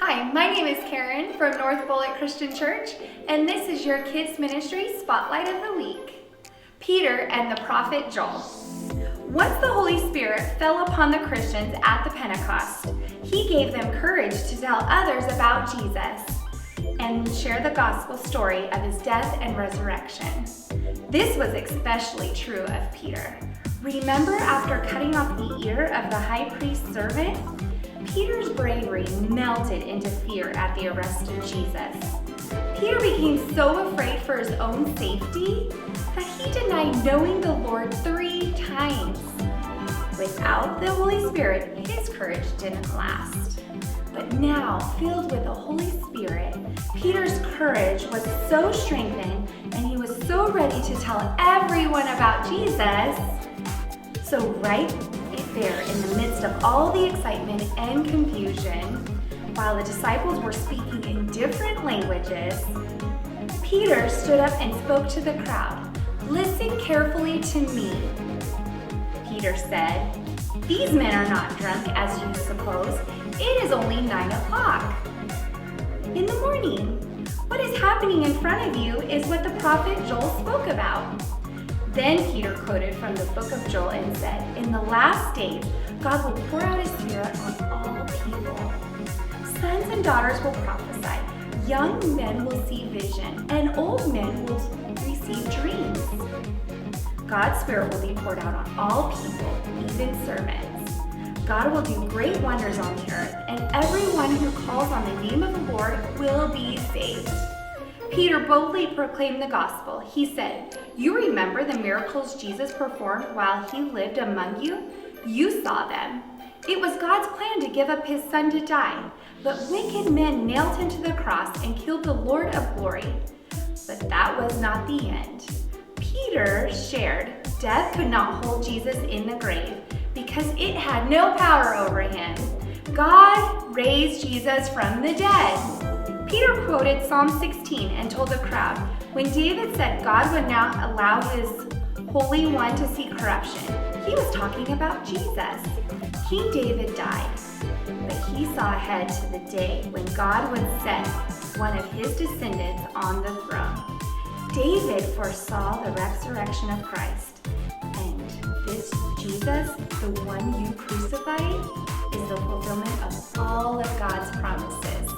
Hi, my name is Karen from North Bullitt Christian Church, and this is your Kids Ministry Spotlight of the Week. Peter and the Prophet Joel. Once the Holy Spirit fell upon the Christians at the Pentecost, He gave them courage to tell others about Jesus and share the gospel story of His death and resurrection. This was especially true of Peter. Remember after cutting off the ear of the high priest's servant? Peter's bravery melted into fear at the arrest of Jesus. Peter became so afraid for his own safety that he denied knowing the Lord 3 times. Without the Holy Spirit, his courage didn't last. But now, filled with the Holy Spirit, Peter's courage was so strengthened and he was so ready to tell everyone about Jesus. So right there in the midst of all the excitement and confusion, while the disciples were speaking in different languages, Peter stood up and spoke to the crowd. "Listen carefully to me," Peter said. "These men are not drunk as you suppose. It is only 9 o'clock in the morning. What is happening in front of you is what the prophet Joel spoke about." Then Peter quoted from the book of Joel and said, "In the last days, God will pour out His Spirit on all people. Sons and daughters will prophesy. Young men will see vision, and old men will receive dreams. God's Spirit will be poured out on all people, even servants. God will do great wonders on the earth, and everyone who calls on the name of the Lord will be saved." Peter boldly proclaimed the gospel. He said, "You remember the miracles Jesus performed while He lived among you? You saw them. It was God's plan to give up His Son to die, but wicked men nailed Him to the cross and killed the Lord of glory." But that was not the end. Peter shared death could not hold Jesus in the grave because it had no power over Him. God raised Jesus from the dead. Peter quoted Psalm 16 and told the crowd, when David said God would not allow His Holy One to see corruption, he was talking about Jesus. King David died, but he saw ahead to the day when God would set one of his descendants on the throne. David foresaw the resurrection of Christ, and this Jesus, the one you crucified, is the fulfillment of all of God's promises.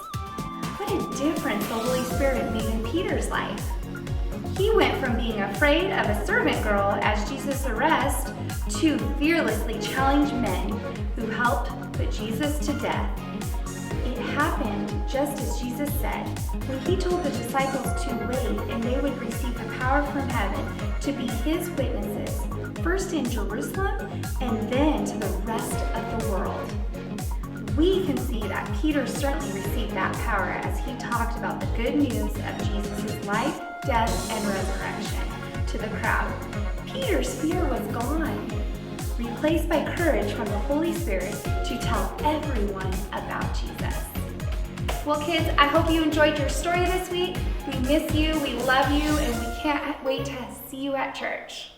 What a difference the Holy Spirit made in Peter's life. He went from being afraid of a servant girl as Jesus' arrest to fearlessly challenge men who helped put Jesus to death. It happened just as Jesus said when He told the disciples to wait and they would receive the power from heaven to be His witnesses, first in Jerusalem and then to the rest of the world. We can see that Peter certainly received that power as he talked about the good news of Jesus' life, death, and resurrection to the crowd. Peter's fear was gone, replaced by courage from the Holy Spirit to tell everyone about Jesus. Well, kids, I hope you enjoyed your story this week. We miss you, we love you, and we can't wait to see you at church.